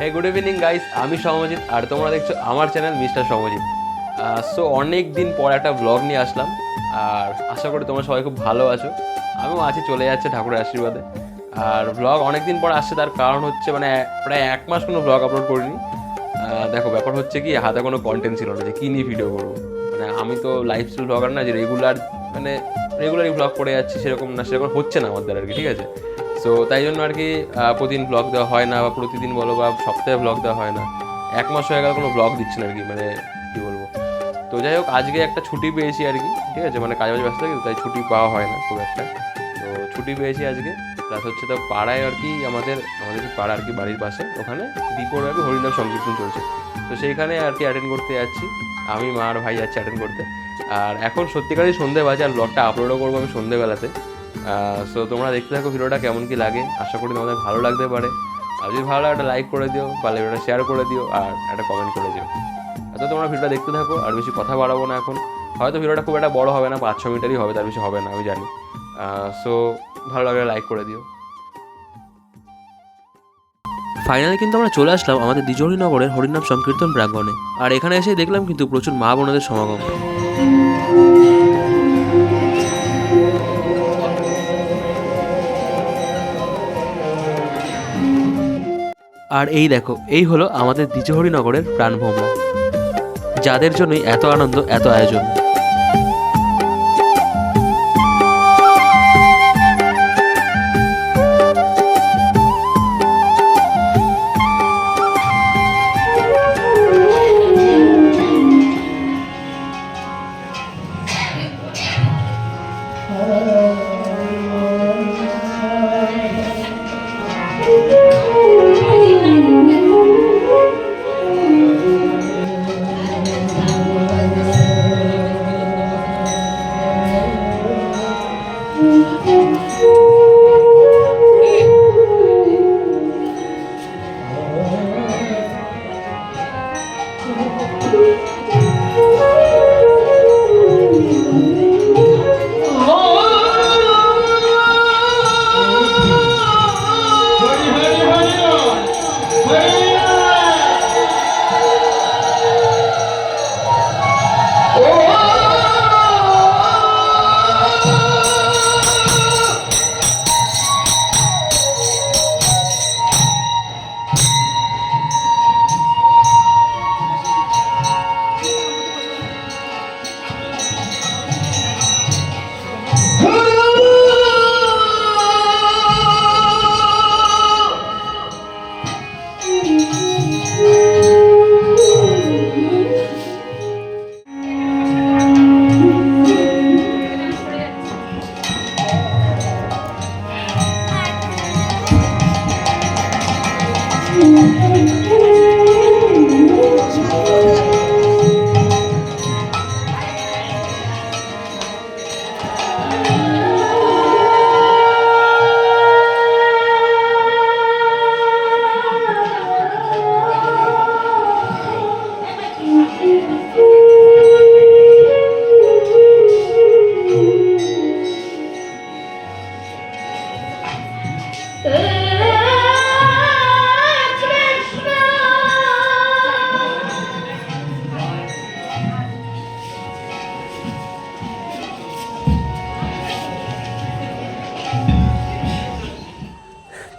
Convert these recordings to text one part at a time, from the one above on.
হ্যাঁ, good evening guys, আমি সমজিৎ আর তোমরা দেখছো আমার চ্যানেল মিস্টার সমজিৎ। সো অনেক দিন পর একটা ব্লগ নিয়ে আসলাম আর আশা করি তোমরা সবাই খুব ভালো আছো। আমিও আছি, চলে যাচ্ছে ঠাকুরের আশীর্বাদে। আর ব্লগ অনেক দিন পর আসছে, তার কারণ হচ্ছে মানে প্রায় 1 মাস কোনো ব্লগ আপলোড করিনি। দেখো, ব্যাপার হচ্ছে কি, হাতে কোনো কন্টেন্ট ছিল না যে কী নিয়ে ভিডিও করবো। মানে আমি তো লাইফস্টাইল ব্লগার না যে রেগুলারই ব্লগ করে যাচ্ছি, সেরকম না, সেরকম হচ্ছে না আমাদের আর কি, ঠিক আছে। সো তাই জন্য আর কি প্রতিদিন ব্লগ দেওয়া হয় না, বা প্রতিদিন বলো বা সপ্তাহে ব্লগ দেওয়া হয় না। 1 মাস হয়ে গেল কোনো ব্লগ দিচ্ছি না আর কি, মানে কী বলবো। তো যাই হোক, আজকে একটা ছুটি পেয়েছি আর কি, ঠিক আছে, মানে কাজে ব্যস্ত থাকি, তাই ছুটি পাওয়া হয় না খুব একটা। তো ছুটি পেয়েছি আজকে, প্লাস হচ্ছে তো পাড়ায় আর কি আমাদের যে পাড়া আর কি, বাড়ির পাশে ওখানে দ্বীপর আর কি হরিনাম সংকীর্তন চলছে। তো সেইখানে আর কি অ্যাটেন্ড করতে যাচ্ছি, আমি মা আর ভাই যাচ্ছি অ্যাটেন্ড করতে। আর এখন সত্যিকারই সন্ধে বাজে, আর ব্লগটা আপলোডও করবো আমি সন্ধেবেলাতে। সো তোমরা দেখতে থাকো ভিডিওটা কেমন কি লাগে, আশা করি তোমাদের ভালো লাগতে পারে। আর যদি ভালো লাগে একটা লাইক করে দিও, পারলে ভিডিওটা শেয়ার করে দিও, আর একটা কমেন্ট করে দিও। তো তোমরা ভিডিওটা দেখতে থাকো, আর বেশি কথা বাড়াবো না এখন। হয়তো ভিডিওটা খুব একটা বড় হবে না, 5-6 মিনিটেরই হবে, তার বেশি হবে না আমি জানি। সো ভালো লাগলে লাইক করে দিও। ফাইনালি কিন্তু আমরা চলে আসলাম আমাদের দ্বিজহরিনগরের হরিনাম সংকীর্তন প্রাঙ্গণে। আর এখানে এসে দেখলাম কিন্তু প্রচুর মা বোনেদের সমাগম। আর এই দেখো, এই হলো আমাদের দ্বিজহরিনগরের প্রাণভোমরা, যাদের জন্যই এত আনন্দ, এত আয়োজন।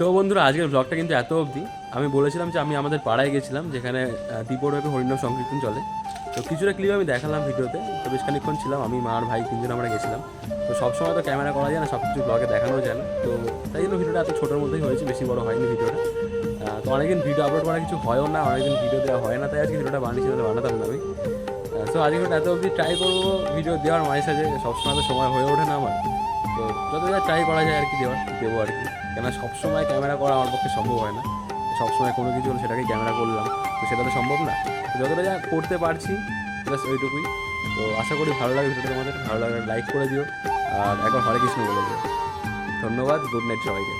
তো বন্ধুরা, আজকের ব্লগটা কিন্তু এত অবধি। আমি বলেছিলাম যে আমি আমাদের পাড়ায় গেছিলাম, যেখানে দ্বীপরব্যাপী হরিনাম সংকীর্তন চলে। তো কিছুটা ক্লিপ আমি দেখালাম ভিডিওতে। তো বেশ খানিকক্ষণ ছিলাম, আমি মা আর ভাই 3জন আমরা গেছিলাম। তো সবসময় তো ক্যামেরা করা যায় না, সব কিছু ব্লগে দেখানো যায় না। তো তাই জন্য ভিডিওটা এত ছোটোর মধ্যেই হয়েছে, বেশি বড় হয়নি ভিডিওটা। তো অনেকদিন ভিডিও আপলোড করা কিছু হয়ও না, অনেকদিন ভিডিও দেওয়া হয় না, তাই আজকে ভিডিওটা বানিয়েছি, বানাতাম না আমি। সো আজকে এত অবধি ট্রাই করবো ভিডিও দেওয়ার, মাঝে সাঝে সবসময় তো সময় হয়ে ওঠে না আমার। তো যত যা ট্রাই করা যায় আর কি দেবো আর কি। কেন সবসময় ক্যামেরা করা আমার পক্ষে সম্ভব হয় না, সবসময় কোনো কিছু হলো সেটাকে ক্যামেরা করলাম, তো সেটা তো সম্ভব না। তো যতটা যা করতে পারছি জাস্ট ওইটুকুই। তো আশা করি ভালো লাগে ভিডিওটা, তোমাদের ভালো লাগে লাইক করে দিও, আর একবার হরে কৃষ্ণ বলে দিও। ধন্যবাদ, গুড নাইট সবাইকে।